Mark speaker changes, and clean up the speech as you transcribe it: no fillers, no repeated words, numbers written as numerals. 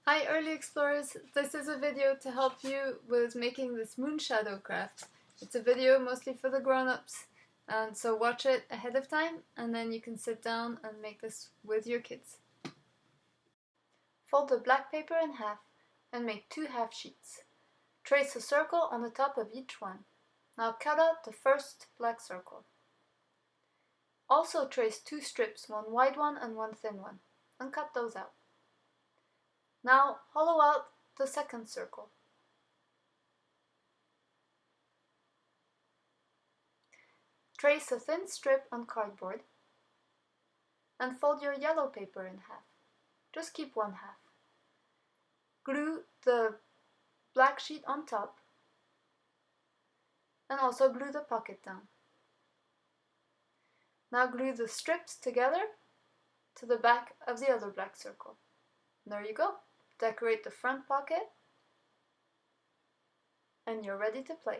Speaker 1: Hi early explorers, this is a video to help you with making this moon shadow craft. It's a video mostly for the grown-ups, and so watch it ahead of time and then you can sit down and make this with your kids. Fold the black paper in half and make 2 half sheets. Trace a circle on the top of each one. Now cut out the first black circle. Also trace 2 strips, one wide one and one thin one, and cut those out. Now hollow out the second circle. Trace a thin strip on cardboard and fold your yellow paper in half. Just keep one half. Glue the black sheet on top and also glue the pocket down. Now glue the strips together to the back of the other black circle. And there you go. Decorate the front pocket and you're ready to play.